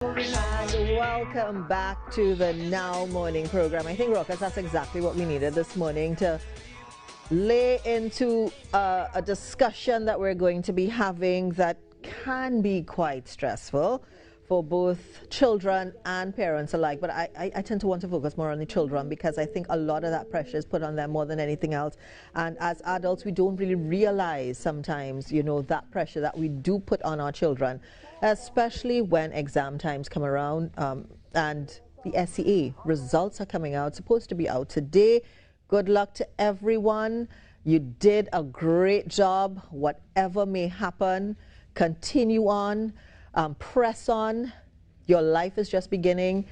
And welcome back to the Now Morning program. I think, Rokas, that's exactly what we needed this morning to lay into a discussion that we're going to be having that can be quite stressful for both children and parents alike. But I tend to want to focus more on the children because I think a lot of that pressure is put on them more than anything else. And as adults, we don't really realize sometimes, that pressure that we do put on our children, especially when exam times come around and the SEA results are coming out, supposed to be out today. Good luck to everyone. You did a great job. Whatever may happen, continue on, press on. Your life is just beginning.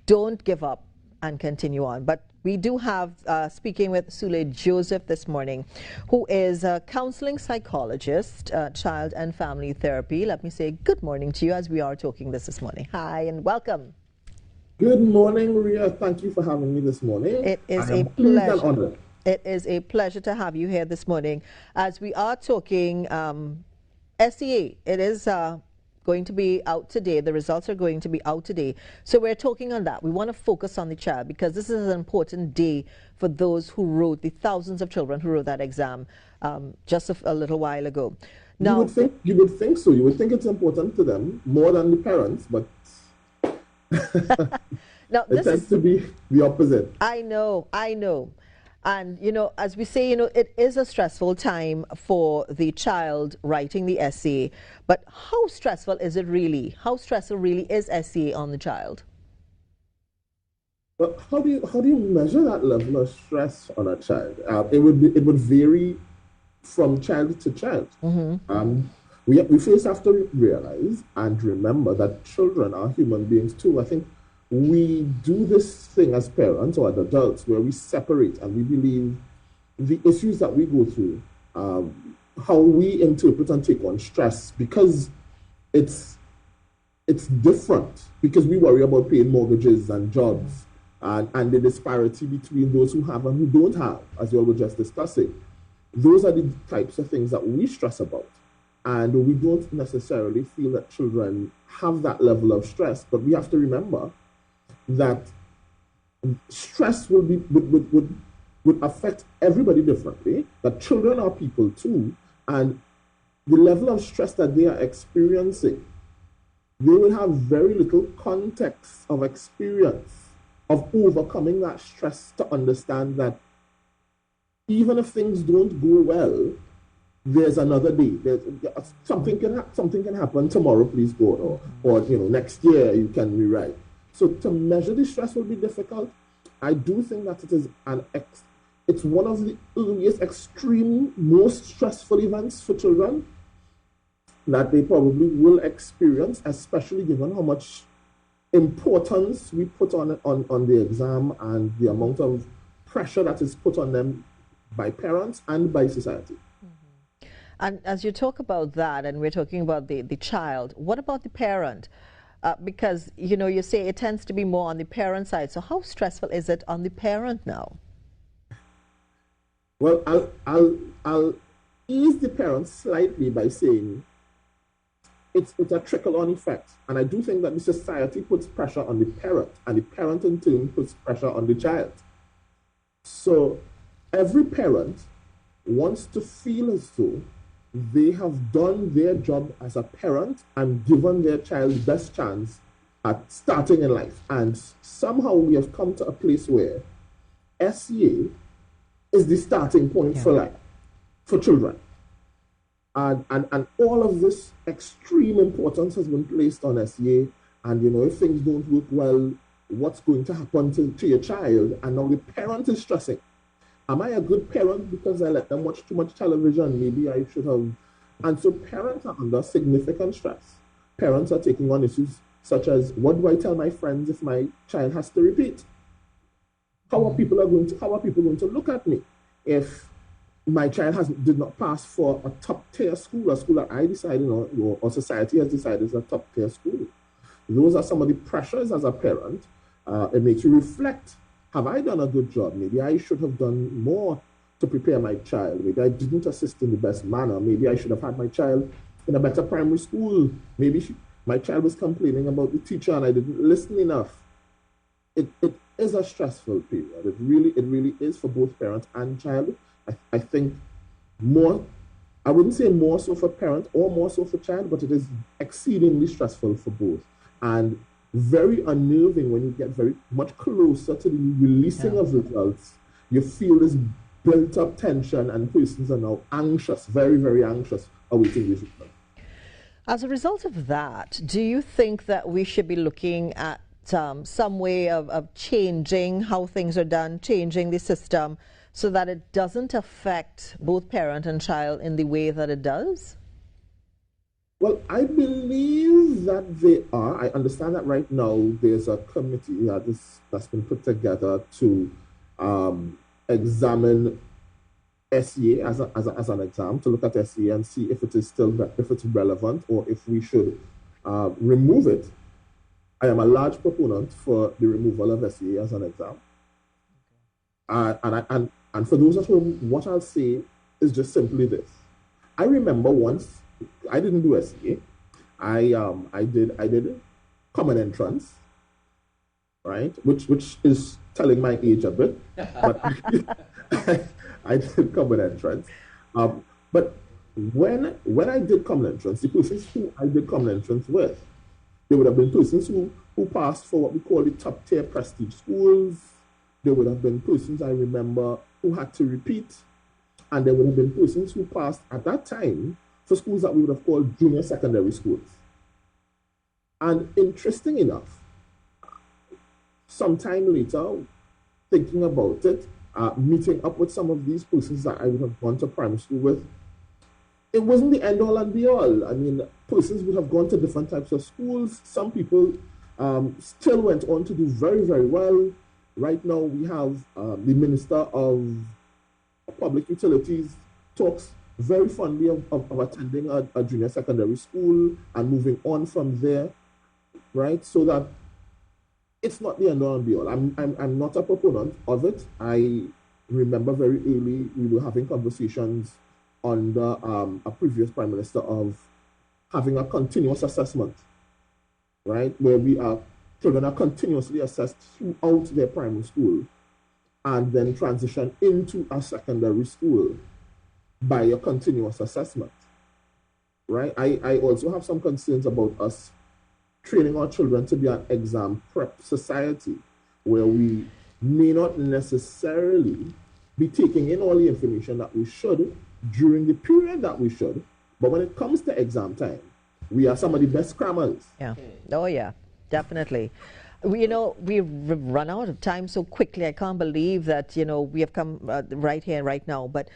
Don't give up and continue on. But we do have, speaking with Sule Joseph this morning, who is a counseling psychologist, child and family therapy. Let me say good morning to you as we are talking this morning. Hi and welcome. Good morning, Ria. Thank you for having me this morning. It is a pleasure. It is a pleasure to have you here this morning as we are talking SEA. It is going to be out today. The results are going to be out today. So we're talking on that. We want to focus on the child because this is an important day for those who wrote, the thousands of children who wrote that exam just a little while ago. Now, you would think so. You would think it's important to them more than the parents, but now, it tends to be the opposite. I know. And, as we say, it is a stressful time for the child writing the essay. But how stressful is it really? How stressful really is essay on the child? But how do you measure that level of stress on a child? It would vary from child to child. Mm-hmm. We first have to realize and remember that children are human beings too. I think we do this thing as parents or as adults where we separate and we believe the issues that we go through, how we interpret and take on stress, because it's different, because we worry about paying mortgages and jobs and the disparity between those who have and who don't have, as you were just discussing. Those are the types of things that we stress about. And we don't necessarily feel that children have that level of stress, but we have to remember that stress would affect everybody differently, that children are people too, and the level of stress that they are experiencing, they will have very little context of experience of overcoming that stress to understand that even if things don't go well, there's another day. Something can happen tomorrow, please God, or next year you can rewrite. So to measure the stress will be difficult. I do think that it is it's one of the earliest, extreme, most stressful events for children that they probably will experience, especially given how much importance we put on the exam and the amount of pressure that is put on them by parents and by society. Mm-hmm. And as you talk about that, and we're talking about the child, what about the parent? Because, you say it tends to be more on the parent side. So how stressful is it on the parent now? Well, I'll ease the parents slightly by saying it's a trickle-on effect. And I do think that the society puts pressure on the parent, and the parent in turn puts pressure on the child. So every parent wants to feel as though they have done their job as a parent and given their child the best chance at starting in life. And somehow we have come to a place where SEA is the starting point for life, for children. And all of this extreme importance has been placed on SEA. And, if things don't work well, what's going to happen to your child? And now the parent is stressing. Am I a good parent because I let them watch too much television? Maybe I should have. And so parents are under significant stress. Parents are taking on issues such as, what do I tell my friends if my child has to repeat? How are people going to look at me if my child did not pass for a top-tier school, a school that I decided on, or society has decided is a top-tier school? Those are some of the pressures as a parent. It makes you reflect. Have I done a good job? Maybe I should have done more to prepare my child. Maybe I didn't assist in the best manner. Maybe I should have had my child in a better primary school. Maybe my child was complaining about the teacher and I didn't listen enough. It is a stressful period. It really is for both parent and child. I think more, I wouldn't say more so for parent or more so for child, but it is exceedingly stressful for both. And very unnerving when you get very much closer to the releasing of results. You feel this built up tension and persons are now anxious, very, very anxious, awaiting these results. As a result of that, do you think that we should be looking at some way of changing how things are done, changing the system so that it doesn't affect both parent and child in the way that it does? Well, I believe that they are. I understand that right now there's a committee that's been put together to examine SEA as an exam, to look at SEA and see if it is still if it's relevant or if we should remove it. I am a large proponent for the removal of SEA as an exam. And for those of whom, what I'll say is just simply this. I remember once, I didn't do SEA. I did common entrance, right? Which is telling my age a bit, but I did common entrance. But when I did common entrance, the persons who I did common entrance with, they would have been persons who passed for what we call the top tier prestige schools. There would have been persons I remember who had to repeat, and there would have been persons who passed at that time for schools that we would have called junior secondary schools. And interesting enough, sometime later, thinking about it, meeting up with some of these persons that I would have gone to primary school with, it wasn't the end all and be all. I mean, persons would have gone to different types of schools. Some people still went on to do very, very well. Right now, we have the Minister of Public Utilities talks very fondly of attending a junior secondary school and moving on from there, right? So that it's not the end all and be all. I'm not a proponent of it. I remember very early we were having conversations under a previous Prime Minister of having a continuous assessment, right? Where children are continuously assessed throughout their primary school and then transition into a secondary school by a continuous assessment, right? I also have some concerns about us training our children to be an exam prep society where we may not necessarily be taking in all the information that we should during the period that we should, but when it comes to exam time, we are some of the best crammers. Yeah. Oh, yeah, definitely. We've run out of time so quickly. I can't believe that, we have come right here, right now. But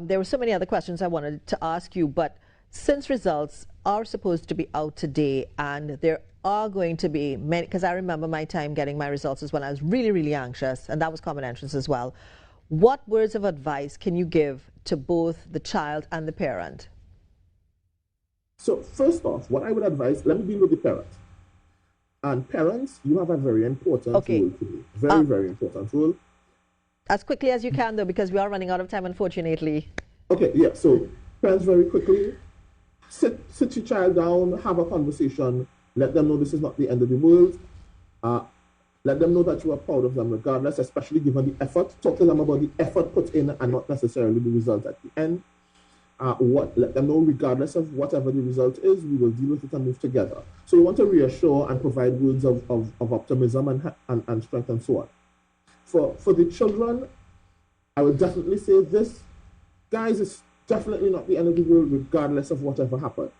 there were so many other questions I wanted to ask you. But since results are supposed to be out today, and there are going to be many, because I remember my time getting my results is when I was really, really anxious, and that was common entrance as well. What words of advice can you give to both the child and the parent? So first off, what I would advise, let me deal with the parent. And parents, you have a very important role today. Very, very important role. As quickly as you can, though, because we are running out of time, unfortunately. Okay, yeah. So parents, very quickly, sit your child down, have a conversation, let them know this is not the end of the world. Let them know that you are proud of them regardless, especially given the effort. Talk to them about the effort put in and not necessarily the result at the end. Let them know regardless of whatever the result is, we will deal with it and move together. So we want to reassure and provide words of optimism and strength and so on. For the children, I would definitely say this, guys, it's definitely not the end of the world regardless of whatever happens.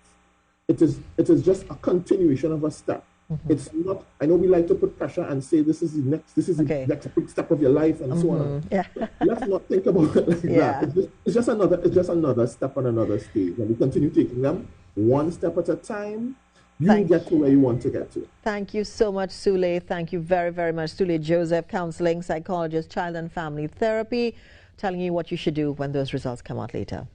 It is just a continuation of a step. Mm-hmm. It's not, I know we like to put pressure and say this is the next big step of your life and so on. Yeah. Let's not think about it like that. It's just another step on another stage. And we continue taking them one step at a time. You get to where you want to get to. Thank you so much, Sule. Thank you very, very much. Sule Joseph, counseling psychologist, child and family therapy, telling you what you should do when those results come out later.